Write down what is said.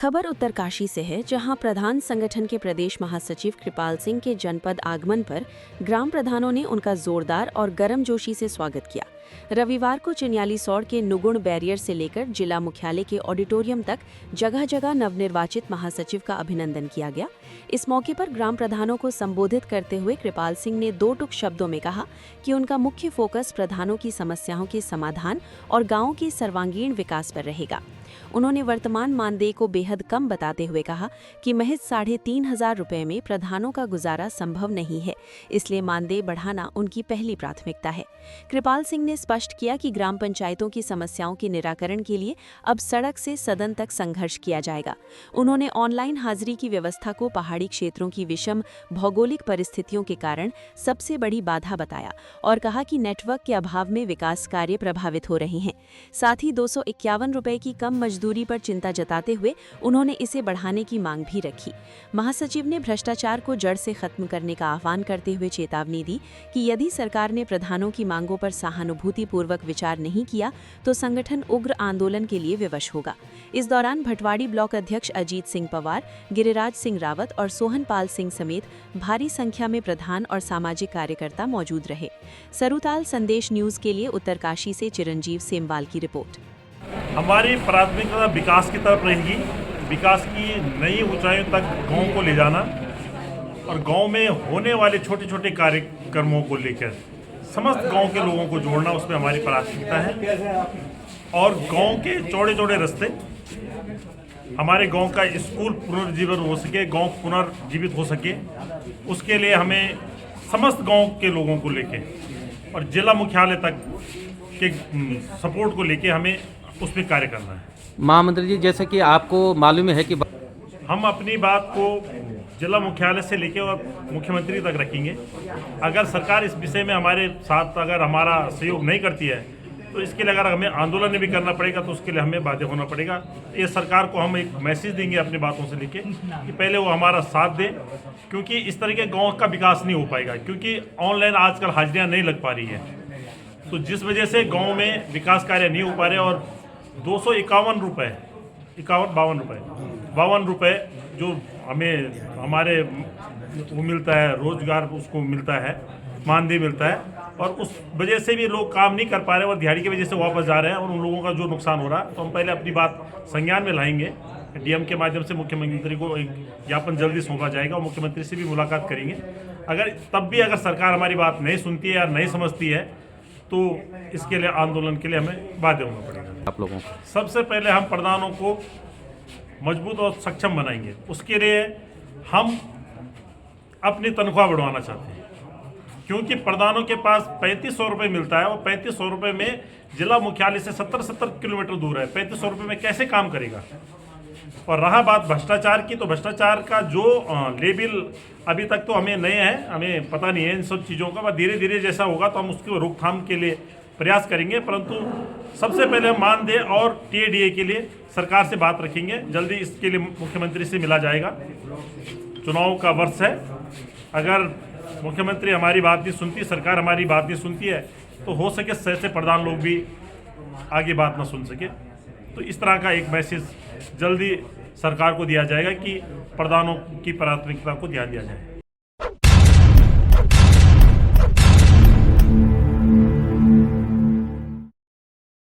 खबर उत्तरकाशी से है, जहां प्रधान संगठन के प्रदेश महासचिव कृपाल सिंह के जनपद आगमन पर ग्राम प्रधानों ने उनका जोरदार और गर्मजोशी से स्वागत किया। रविवार को चिन्याली सौड़ के नुगुण बैरियर से लेकर जिला मुख्यालय के ऑडिटोरियम तक जगह जगह नवनिर्वाचित महासचिव का अभिनंदन किया गया। इस मौके पर ग्राम प्रधानों को संबोधित करते हुए कृपाल सिंह ने दो टुक शब्दों में कहा कि उनका मुख्य फोकस प्रधानों की समस्याओं के समाधान और गांवों के सर्वांगीण विकास पर रहेगा। उन्होंने वर्तमान मानदेय को बेहद कम बताते हुए कहा कि महज 3,500 रुपये में प्रधानों का गुजारा संभव नहीं है, इसलिए मानदेय बढ़ाना उनकी पहली प्राथमिकता है। कृपाल सिंह ने स्पष्ट किया कि ग्राम पंचायतों की समस्याओं के निराकरण के लिए अब सड़क से सदन तक संघर्ष किया जाएगा। उन्होंने ऑनलाइन हाजिरी की व्यवस्था को पहाड़ी क्षेत्रों की विषम भौगोलिक परिस्थितियों के कारण सबसे बड़ी बाधा बताया और कहा कि नेटवर्क के अभाव में विकास कार्य प्रभावित हो रहे हैं। साथ ही 251 रुपये की कम मजदूरी पर चिंता जताते हुए उन्होंने इसे बढ़ाने की मांग भी रखी। महासचिव ने भ्रष्टाचार को जड़ से खत्म करने का आह्वान करते हुए चेतावनी दी कि यदि सरकार ने प्रधानों की मांगों पर सहानुभूतिपूर्वक विचार नहीं किया तो संगठन उग्र आंदोलन के लिए विवश होगा। इस दौरान भटवाड़ी ब्लॉक अध्यक्ष अजीत सिंह पवार, गिरिराज सिंह रावत और सोहनपाल सिंह समेत भारी संख्या में प्रधान और सामाजिक कार्यकर्ता मौजूद रहे। सरुताल संदेश न्यूज के लिए उत्तरकाशी से चिरंजीव सेमवाल की रिपोर्ट। हमारी प्राथमिकता विकास की तरफ रहेगी। विकास की नई ऊंचाइयों तक गांव को ले जाना और गांव में होने वाले छोटे छोटे कार्यक्रमों को लेकर समस्त गांव के लोगों को जोड़ना, उसमें हमारी प्राथमिकता है। और गांव के चौड़े चौड़े रास्ते, हमारे गांव का स्कूल पुनर्जीवन हो सके, गांव पुनर्जीवित हो सके, उसके लिए हमें समस्त गांव के लोगों को लेके और जिला मुख्यालय तक के सपोर्ट को लेके हमें उस पर कार्य करना है। महामंत्री जी, जैसे कि आपको मालूम है कि हम अपनी बात को जिला मुख्यालय से लेके और मुख्यमंत्री तक रखेंगे। अगर सरकार इस विषय में हमारे साथ अगर हमारा सहयोग नहीं करती है तो इसके लिए अगर हमें आंदोलन भी करना पड़ेगा तो उसके लिए हमें बाध्य होना पड़ेगा। ये सरकार को हम एक मैसेज देंगे अपनी बातों से लेके कि पहले वो हमारा साथ दे, क्योंकि इस तरह के गाँव का विकास नहीं हो पाएगा, क्योंकि ऑनलाइन आजकल हाजिरियाँ नहीं लग पा रही है। तो जिस वजह से गाँव में विकास कार्य नहीं हो पा रहे और 251 रुपये 52 रुपये जो हमें हमारे वो मिलता है, रोजगार उसको मिलता है, मानदेय मिलता है, और उस वजह से भी लोग काम नहीं कर पा रहे और दिहाड़ी की वजह से वापस जा रहे हैं और उन लोगों का जो नुकसान हो रहा है। तो हम पहले अपनी बात संज्ञान में लाएंगे। डीएम के माध्यम से मुख्यमंत्री को एक ज्ञापन जल्दी सौंपा जाएगा और मुख्यमंत्री से भी मुलाकात करेंगे। अगर सरकार हमारी बात नहीं सुनती है या नहीं समझती है तो इसके लिए आंदोलन के लिए हमें बाध्य होना पड़ेगा। आप लोगों को सबसे पहले हम प्रधानों को मजबूत और सक्षम बनाएंगे। उसके लिए हम अपनी तनख्वाह बढ़वाना चाहते हैं, क्योंकि प्रधानों के पास 3500 रुपये मिलता है और 3500 रुपये में जिला मुख्यालय से 70 किलोमीटर दूर है। 3500 रुपये में कैसे काम करेगा। और रहा बात भ्रष्टाचार की, तो भ्रष्टाचार का जो लेबल अभी तक तो हमें नए हैं, हमें पता नहीं है इन सब चीज़ों का। धीरे धीरे जैसा होगा तो हम उसकी रोकथाम के लिए प्रयास करेंगे, परंतु सबसे पहले हम मानदेय और टीएडीए के लिए सरकार से बात रखेंगे। जल्दी इसके लिए मुख्यमंत्री से मिला जाएगा। चुनाव का वर्ष है, अगर मुख्यमंत्री हमारी बात नहीं सुनती, सरकार हमारी बात नहीं सुनती है तो हो सके से प्रधान लोग भी आगे बात ना सुन सके। तो इस तरह का एक मैसेज जल्दी सरकार को दिया जाएगा कि प्रधानों की प्राथमिकता को ध्यान दिया जाए।